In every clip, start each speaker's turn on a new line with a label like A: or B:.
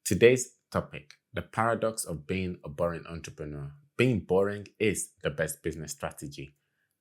A: Today's topic: the paradox of being a boring entrepreneur. Being boring is the best business strategy.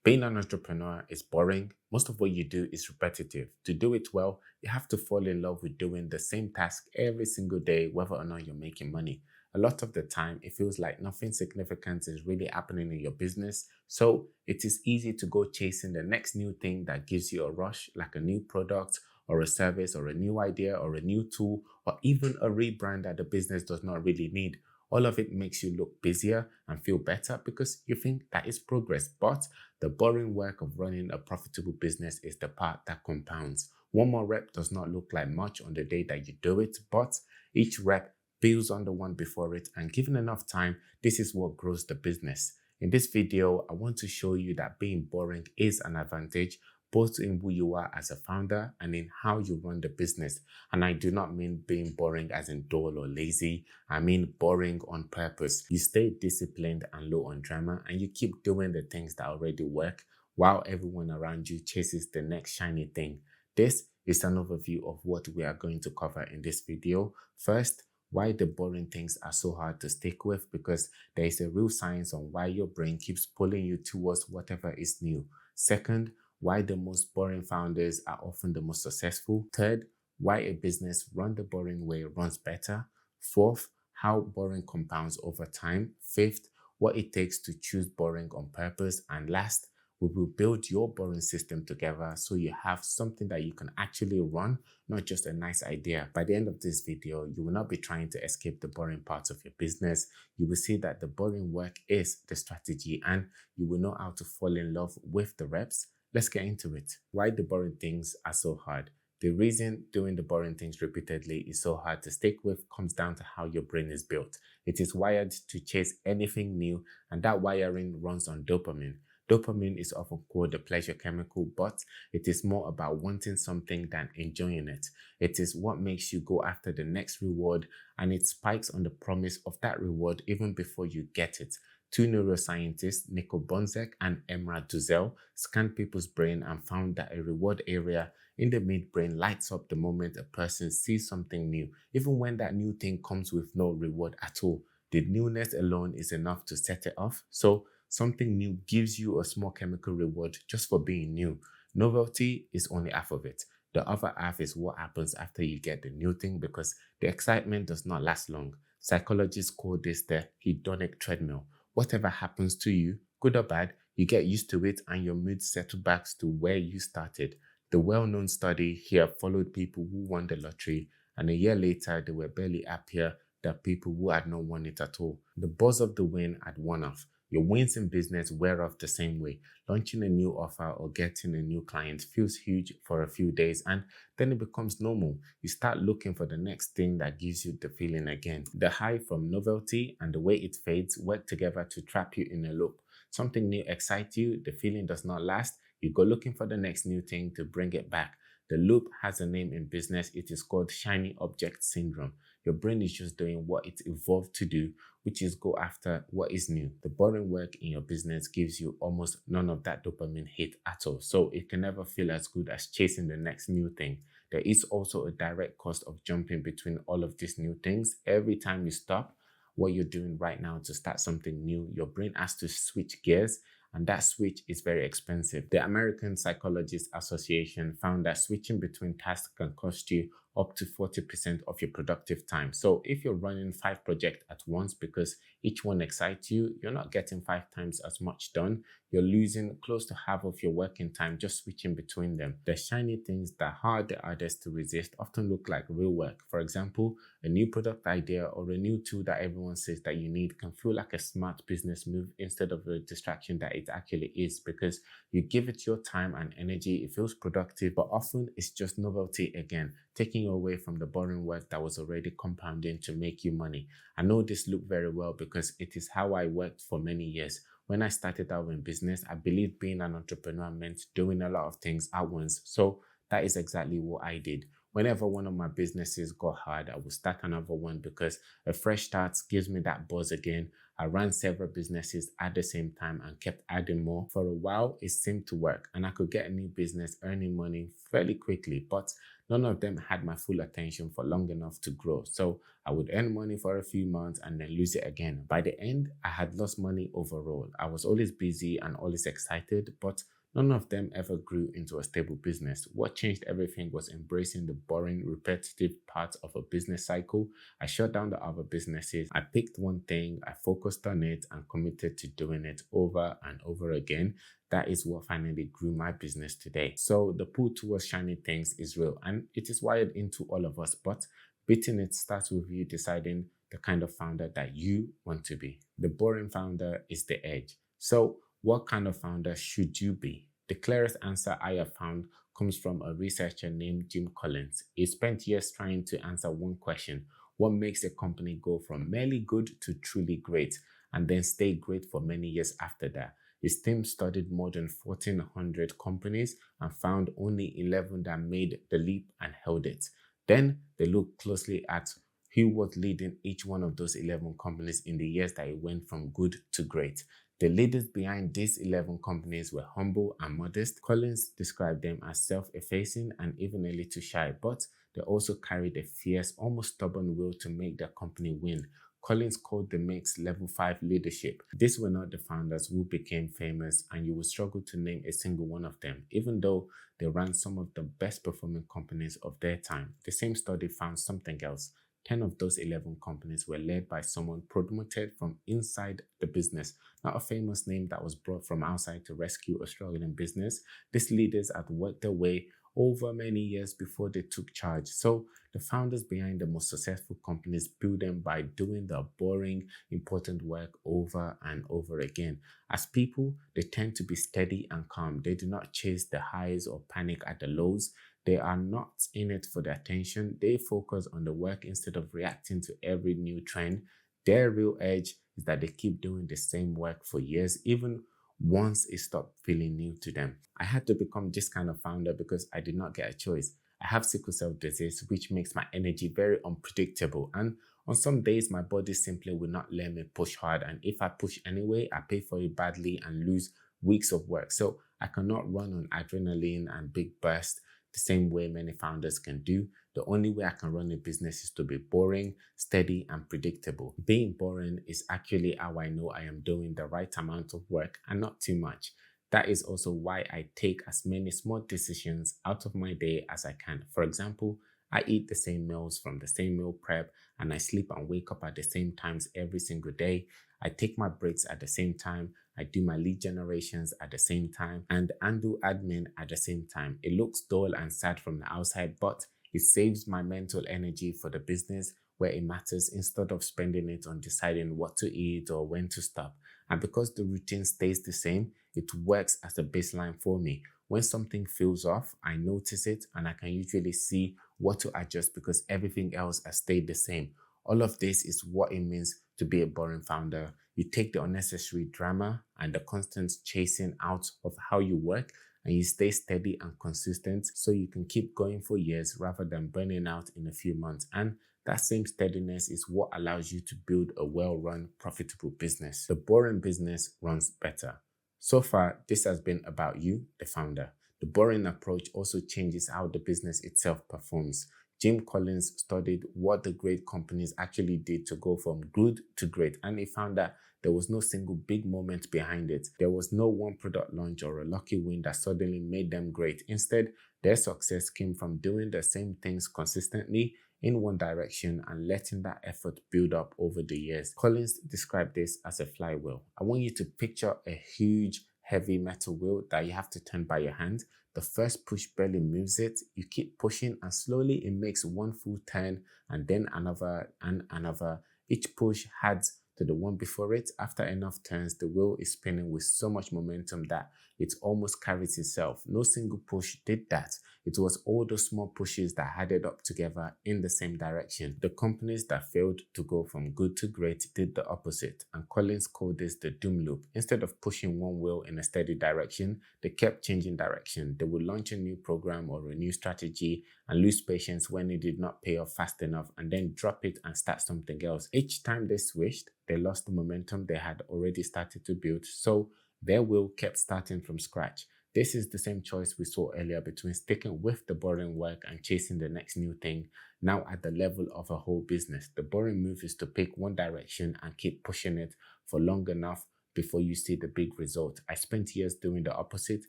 A: Being an entrepreneur is boring. Most of what you do is repetitive. To do it well, you have to fall in love with doing the same task every single day, whether or not you're making money. A lot of the time, it feels like nothing significant is really happening in your business. So it is easy to go chasing the next new thing that gives you a rush, like a new product or a service or a new idea or a new tool or even a rebrand that the business does not really need. All of it makes you look busier and feel better because you think that is progress. But the boring work of running a profitable business is the part that compounds. One more rep does not look like much on the day that you do it, but each rep builds on the one before it, and given enough time, this is what grows the business. In this video, I want to show you that being boring is an advantage, both in who you are as a founder and in how you run the business. And I do not mean being boring as in dull or lazy. I mean boring on purpose. You stay disciplined and low on drama, and you keep doing the things that already work while everyone around you chases the next shiny thing. This is an overview of what we are going to cover in this video. First, why the boring things are so hard to stick with, because there is a real science on why your brain keeps pulling you towards whatever is new. Second, why the most boring founders are often the most successful. Third, why a business run the boring way runs better. Fourth, how boring compounds over time. Fifth, what it takes to choose boring on purpose. And last, we will build your boring system together so you have something that you can actually run, not just a nice idea. By the end of this video, you will not be trying to escape the boring parts of your business. You will see that the boring work is the strategy, and you will know how to fall in love with the reps. Let's get into it. Why the boring things are so hard. The reason doing the boring things repeatedly is so hard to stick with comes down to how your brain is built. It is wired to chase anything new, and that wiring runs on dopamine. Dopamine is often called the pleasure chemical, but it is more about wanting something than enjoying it. It is what makes you go after the next reward, and it spikes on the promise of that reward even before you get it. Two neuroscientists, Nico Bunzeck and Emrah Düzel, scanned people's brain and found that a reward area in the midbrain lights up the moment a person sees something new, even when that new thing comes with no reward at all. The newness alone is enough to set it off. So something new gives you a small chemical reward just for being new. Novelty is only half of it. The other half is what happens after you get the new thing, because the excitement does not last long. Psychologists call this the hedonic treadmill. Whatever happens to you, good or bad, you get used to it and your mood settles back to where you started. The well-known study here followed people who won the lottery, and a year later, they were barely happier than people who had not won it at all. The buzz of the win had worn off. Your wins in business wear off the same way. Launching a new offer or getting a new client feels huge for a few days, and then it becomes normal. You start looking for the next thing that gives you the feeling again. The high from novelty and the way it fades work together to trap you in a loop. Something new excites you, the feeling does not last, you go looking for the next new thing to bring it back. The loop has a name in business. It is called shiny object syndrome. Your brain is just doing what it evolved to do, which is go after what is new. The boring work in your business gives you almost none of that dopamine hit at all, so it can never feel as good as chasing the next new thing. There is also a direct cost of jumping between all of these new things. Every time you stop what you're doing right now to start something new, your brain has to switch gears, and that switch is very expensive. The American Psychologist Association found that switching between tasks can cost you up to 40% of your productive time. So if you're running 5 projects at once because each one excites you, you're not getting 5 times as much done. You're losing close to half of your working time just switching between them. The shiny things that are the hardest to resist often look like real work. For example, a new product idea or a new tool that everyone says that you need can feel like a smart business move instead of a distraction that it actually is, because you give it your time and energy, it feels productive, but often it's just novelty again, taking you away from the boring work that was already compounding to make you money. I know this loop very well because it is how I worked for many years. When I started out in business, I believed being an entrepreneur meant doing a lot of things at once. So that is exactly what I did. Whenever one of my businesses got hard, I would start another one because a fresh start gives me that buzz again. I ran several businesses at the same time and kept adding more. For a while, it seemed to work and I could get a new business earning money fairly quickly, but none of them had my full attention for long enough to grow. So I would earn money for a few months and then lose it again. By the end, I had lost money overall. I was always busy and always excited, but none of them ever grew into a stable business. What changed everything was embracing the boring, repetitive parts of a business cycle. I shut down the other businesses. I picked one thing, I focused on it, and committed to doing it over and over again. That is what finally grew my business today. So the pull towards shiny things is real and it is wired into all of us, but beating it starts with you deciding the kind of founder that you want to be. The boring founder is the edge. So what kind of founder should you be? The clearest answer I have found comes from a researcher named Jim Collins. He spent years trying to answer one question: what makes a company go from merely good to truly great, and then stay great for many years after that? His team studied more than 1,400 companies and found only 11 that made the leap and held it. Then they looked closely at who was leading each one of those 11 companies in the years that it went from good to great. The leaders behind these 11 companies were humble and modest. Collins described them as self-effacing and even a little shy, but they also carried a fierce, almost stubborn will to make their company win. Collins called the mix level 5 leadership. These were not the founders who became famous, and you will struggle to name a single one of them, even though they ran some of the best performing companies of their time. The same study found something else. 10 of those 11 companies were led by someone promoted from inside the business, not a famous name that was brought from outside to rescue a struggling business. These leaders had worked their way over many years before they took charge. So the founders behind the most successful companies build them by doing the boring, important work over and over again. As people, they tend to be steady and calm. They do not chase the highs or panic at the lows. They are not in it for the attention. They focus on the work instead of reacting to every new trend. Their real edge is that they keep doing the same work for years, even once it stopped feeling new to them. I had to become this kind of founder because I did not get a choice. I have sickle cell disease, which makes my energy very unpredictable. And on some days, my body simply will not let me push hard. And if I push anyway, I pay for it badly and lose weeks of work. So I cannot run on adrenaline and big bursts the same way many founders can do. The only way I can run a business is to be boring, steady, and predictable. Being boring is actually how I know I am doing the right amount of work and not too much. That is also why I take as many small decisions out of my day as I can. For example, I eat the same meals from the same meal prep, and I sleep and wake up at the same times every single day. I take my breaks at the same time. I do my lead generations at the same time and do admin at the same time. It looks dull and sad from the outside, but it saves my mental energy for the business where it matters instead of spending it on deciding what to eat or when to stop. And because the routine stays the same, it works as a baseline for me. When something feels off, I notice it and I can usually see what to adjust because everything else has stayed the same. All of this is what it means to be a boring founder. You take the unnecessary drama and the constant chasing out of how you work, and you stay steady and consistent so you can keep going for years rather than burning out in a few months. And that same steadiness is what allows you to build a well-run, profitable business. The boring business runs better. So far, this has been about you, the founder. The boring approach also changes how the business itself performs. Jim Collins studied what the great companies actually did to go from good to great, and he found that there was no single big moment behind it. There was no one product launch or a lucky win that suddenly made them great. Instead, their success came from doing the same things consistently in one direction and letting that effort build up over the years. Collins described this as a flywheel. I want you to picture a huge, heavy metal wheel that you have to turn by your hand. The first push barely moves it. You keep pushing and slowly it makes one full turn and then another and another. Each push adds to the one before it. After enough turns, the wheel is spinning with so much momentum that it almost carries itself. No single push did that. It was all those small pushes that added up together in the same direction. The companies that failed to go from good to great did the opposite, and Collins called this the doom loop. Instead of pushing one wheel in a steady direction, they kept changing direction. They would launch a new program or a new strategy and lose patience when it did not pay off fast enough, and then drop it and start something else. Each time they switched, they lost the momentum they had already started to build, so their wheel kept starting from scratch. This is the same choice we saw earlier between sticking with the boring work and chasing the next new thing. Now at the level of a whole business, the boring move is to pick one direction and keep pushing it for long enough before you see the big result. I spent years doing the opposite.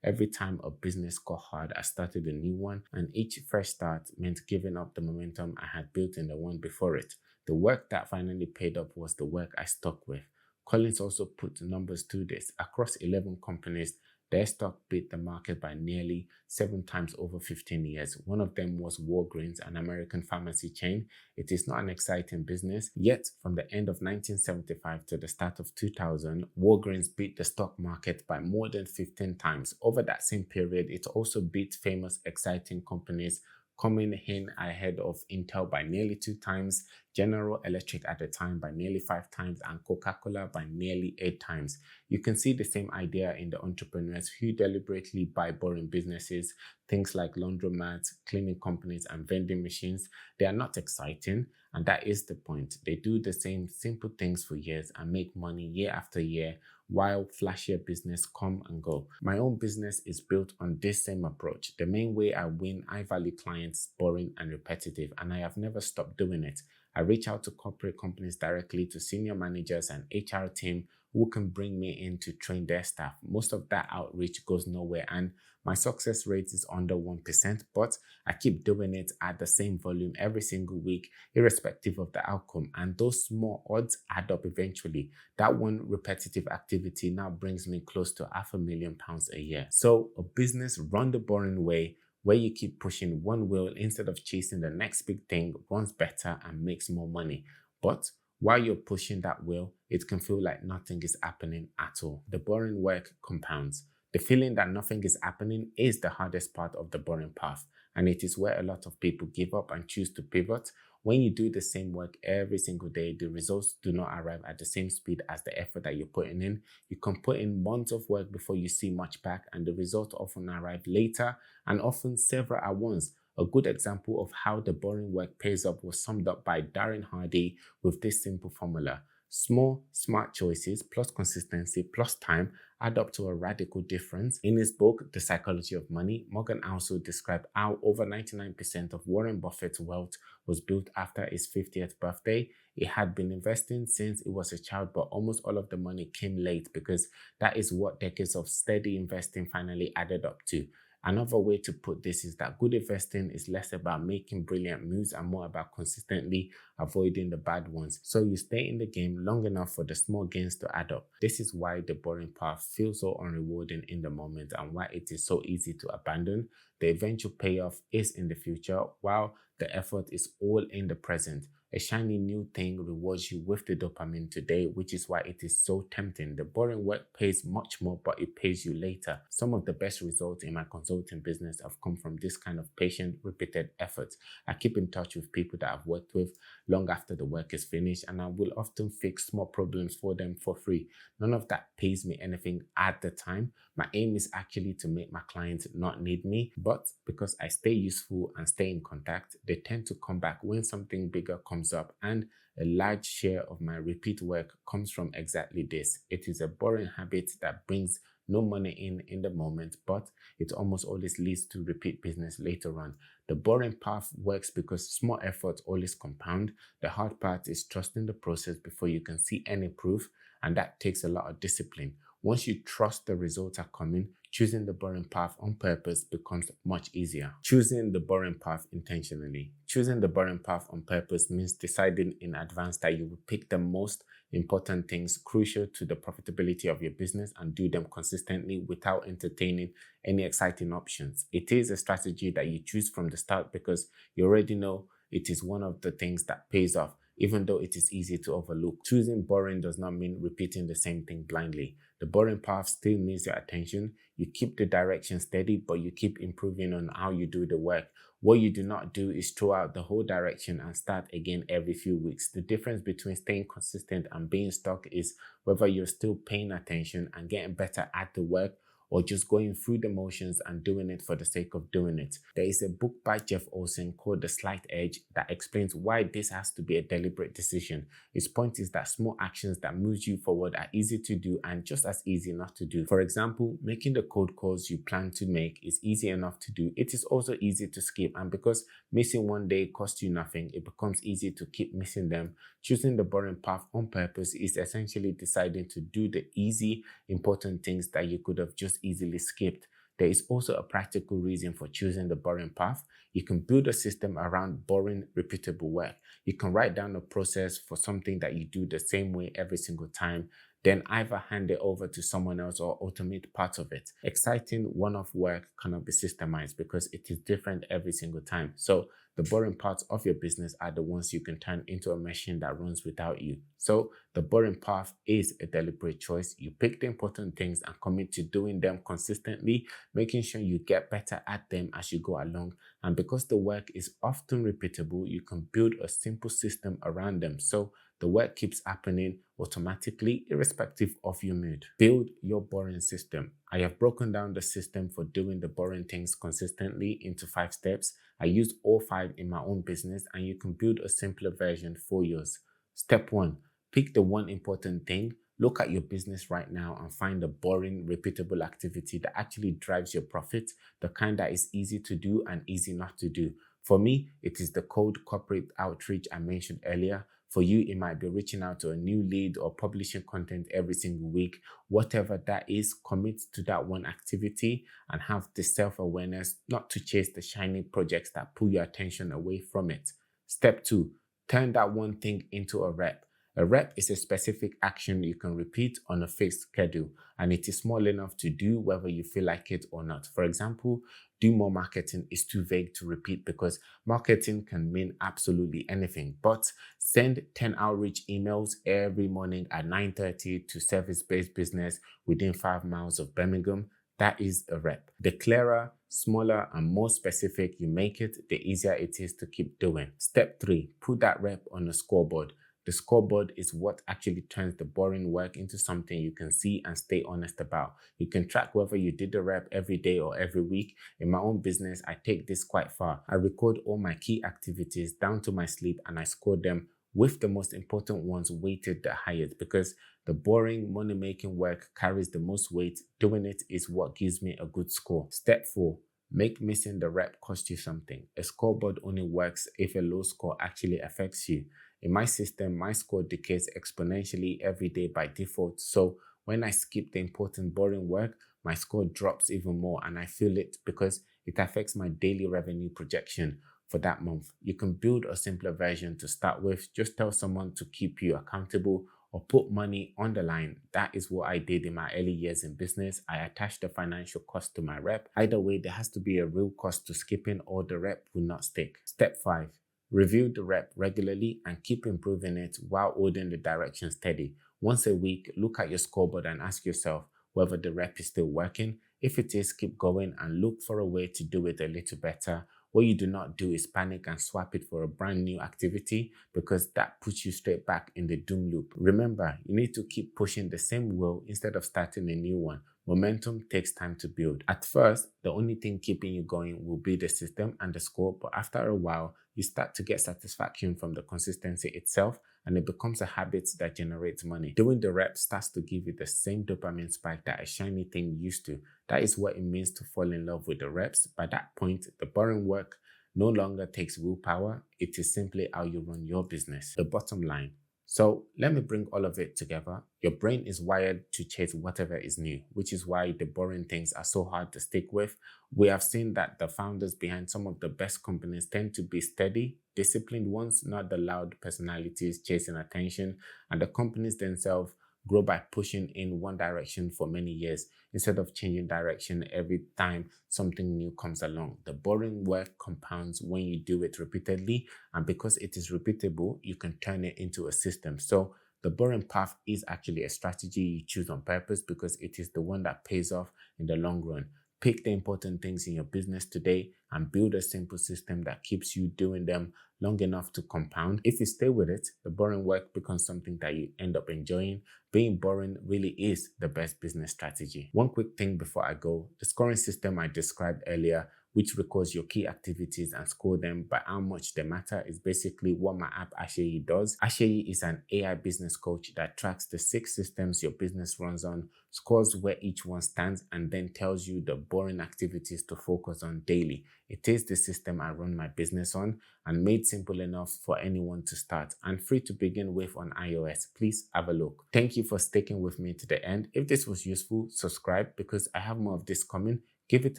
A: Every time a business got hard, I started a new one, and each fresh start meant giving up the momentum I had built in the one before it. The work that finally paid off was the work I stuck with. Collins also put numbers to this. Across 11 companies, their stock beat the market by nearly 7 times over 15 years. One of them was Walgreens, an American pharmacy chain. It is not an exciting business, yet from the end of 1975 to the start of 2000, Walgreens beat the stock market by more than 15 times. Over that same period, it also beat famous, exciting companies coming in ahead of Intel by nearly 2 times, General Electric at the time by nearly 5 times, and Coca-Cola by nearly 8 times. You can see the same idea in the entrepreneurs who deliberately buy boring businesses, things like laundromats, cleaning companies, and vending machines. They are not exciting, and that is the point. They do the same simple things for years and make money year after year, while flashier business come and go. My own business is built on this same approach. The main way I win, I value clients boring and repetitive, and I have never stopped doing it. I reach out to corporate companies directly, to senior managers and HR team who can bring me in to train their staff. Most of that outreach goes nowhere, and my success rate is under 1%, but I keep doing it at the same volume every single week, irrespective of the outcome. And those small odds add up eventually. That one repetitive activity now brings me close to £500,000 a year. So a business run the boring way, where you keep pushing one wheel instead of chasing the next big thing, runs better and makes more money. But while you're pushing that wheel, it can feel like nothing is happening at all. The boring work compounds. The feeling that nothing is happening is the hardest part of the boring path, and it is where a lot of people give up and choose to pivot. When you do the same work every single day, the results do not arrive at the same speed as the effort that you're putting in. You can put in months of work before you see much back, and the results often arrive later and often several at once. A good example of how the boring work pays off was summed up by Darren Hardy with this simple formula. Small, smart choices plus consistency plus time add up to a radical difference. In his book, The Psychology of Money, Morgan Housel described how over 99% of Warren Buffett's wealth was built after his 50th birthday. He had been investing since he was a child, but almost all of the money came late because that is what decades of steady investing finally added up to. Another way to put this is that good investing is less about making brilliant moves and more about consistently avoiding the bad ones, so you stay in the game long enough for the small gains to add up. This is why the boring path feels so unrewarding in the moment and why it is so easy to abandon. The eventual payoff is in the future, while the effort is all in the present. A shiny new thing rewards you with the dopamine today, which is why it is so tempting. The boring work pays much more, but it pays you later. Some of the best results in my consulting business have come from this kind of patient, repeated effort. I keep in touch with people that I've worked with long after the work is finished, and I will often fix small problems for them for free. None of that pays me anything at the time. My aim is actually to make my clients not need me, but because I stay useful and stay in contact, they tend to come back when something bigger comes up, and a large share of my repeat work comes from exactly this. It is a boring habit that brings no money in the moment, but it almost always leads to repeat business later on. The boring path works because small efforts always compound. The hard part is trusting the process before you can see any proof, and that takes a lot of discipline. Once you trust the results are coming, choosing the boring path on purpose becomes much easier. Choosing the boring path intentionally. Choosing the boring path on purpose means deciding in advance that you will pick the most important things crucial to the profitability of your business and do them consistently without entertaining any exciting options. It is a strategy that you choose from the start because you already know it is one of the things that pays off, even though it is easy to overlook. Choosing boring does not mean repeating the same thing blindly. The boring path still needs your attention. You keep the direction steady, but you keep improving on how you do the work. What you do not do is throw out the whole direction and start again every few weeks. The difference between staying consistent and being stuck is whether you're still paying attention and getting better at the work, or just going through the motions and doing it for the sake of doing it. There is a book by Jeff Olson called The Slight Edge that explains why this has to be a deliberate decision. His point is that small actions that moves you forward are easy to do and just as easy not to do. For example, making the cold calls you plan to make is easy enough to do. It is also easy to skip, and because missing one day costs you nothing, it becomes easy to keep missing them. Choosing the boring path on purpose is essentially deciding to do the easy, important things that you could have just easily skipped. There is also a practical reason for choosing the boring path. You can build a system around boring, repeatable work. You can write down a process for something that you do the same way every single time, then either hand it over to someone else or automate part of it. Exciting one-off work cannot be systemized because it is different every single time. So the boring parts of your business are the ones you can turn into a machine that runs without you. So the boring path is a deliberate choice. You pick the important things and commit to doing them consistently, making sure you get better at them as you go along. And because the work is often repeatable, you can build a simple system around them. So the work keeps happening automatically, irrespective of your mood. Build your boring system. I have broken down the system for doing the boring things consistently into 5 steps. I used all 5 in my own business, and you can build a simpler version for yours. Step 1, pick the one important thing. Look at your business right now and find a boring, repeatable activity that actually drives your profit, the kind that is easy to do and easy not to do. For me, it is the cold corporate outreach I mentioned earlier. For you, it might be reaching out to a new lead or publishing content every single week. Whatever that is, commit to that one activity and have the self-awareness not to chase the shiny projects that pull your attention away from it. Step 2, turn that one thing into a rep. A rep is a specific action you can repeat on a fixed schedule, and it is small enough to do whether you feel like it or not. For example, do more marketing is too vague to repeat because marketing can mean absolutely anything. But send 10 outreach emails every morning at 9:30 to service-based business within 5 miles of Birmingham. That is a rep. The clearer, smaller, and more specific you make it, the easier it is to keep doing. Step 3, put that rep on a scoreboard. The scoreboard is what actually turns the boring work into something you can see and stay honest about. You can track whether you did the rep every day or every week. In my own business, I take this quite far. I record all my key activities down to my sleep and I score them with the most important ones weighted the highest because the boring money-making work carries the most weight. Doing it is what gives me a good score. Step 4. Make missing the rep cost you something. A scoreboard only works if a low score actually affects you. In my system, my score decays exponentially every day by default. So when I skip the important boring work, my score drops even more and I feel it because it affects my daily revenue projection for that month. You can build a simpler version to start with. Just tell someone to keep you accountable or put money on the line. That is what I did in my early years in business. I attached the financial cost to my rep. Either way, there has to be a real cost to skipping or the rep will not stick. Step 5. Review the rep regularly and keep improving it while holding the direction steady. Once a week, look at your scoreboard and ask yourself whether the rep is still working. If it is, keep going and look for a way to do it a little better. What you do not do is panic and swap it for a brand new activity because that puts you straight back in the doom loop. Remember, you need to keep pushing the same wheel instead of starting a new one. Momentum takes time to build. At first, the only thing keeping you going will be the system and the score, but after a while, you start to get satisfaction from the consistency itself and it becomes a habit that generates money. Doing the reps starts to give you the same dopamine spike that a shiny thing used to. That is what it means to fall in love with the reps. By that point, the boring work no longer takes willpower. It is simply how you run your business. The bottom line. So let me bring all of it together. Your brain is wired to chase whatever is new, which is why the boring things are so hard to stick with. We have seen that the founders behind some of the best companies tend to be steady, disciplined ones, not the loud personalities chasing attention, and the companies themselves grow by pushing in one direction for many years instead of changing direction every time something new comes along. The boring work compounds when you do it repeatedly, and because it is repeatable, you can turn it into a system. So the boring path is actually a strategy you choose on purpose because it is the one that pays off in the long run. Pick the important things in your business today, and build a simple system that keeps you doing them long enough to compound. If you stay with it, the boring work becomes something that you end up enjoying. Being boring really is the best business strategy. One quick thing before I go, the scoring system I described earlier, which records your key activities and score them by how much they matter, is basically what my app Aseyi does. Aseyi is an AI business coach that tracks the 6 systems your business runs on, scores where each one stands, and then tells you the boring activities to focus on daily. It is the system I run my business on and made simple enough for anyone to start and free to begin with on iOS. Please have a look. Thank you for sticking with me to the end. If this was useful, subscribe because I have more of this coming. Give it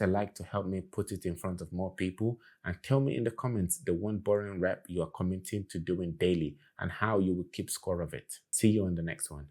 A: a like to help me put it in front of more people, and tell me in the comments the one boring rep you are committing to doing daily and how you will keep score of it. See you on the next one.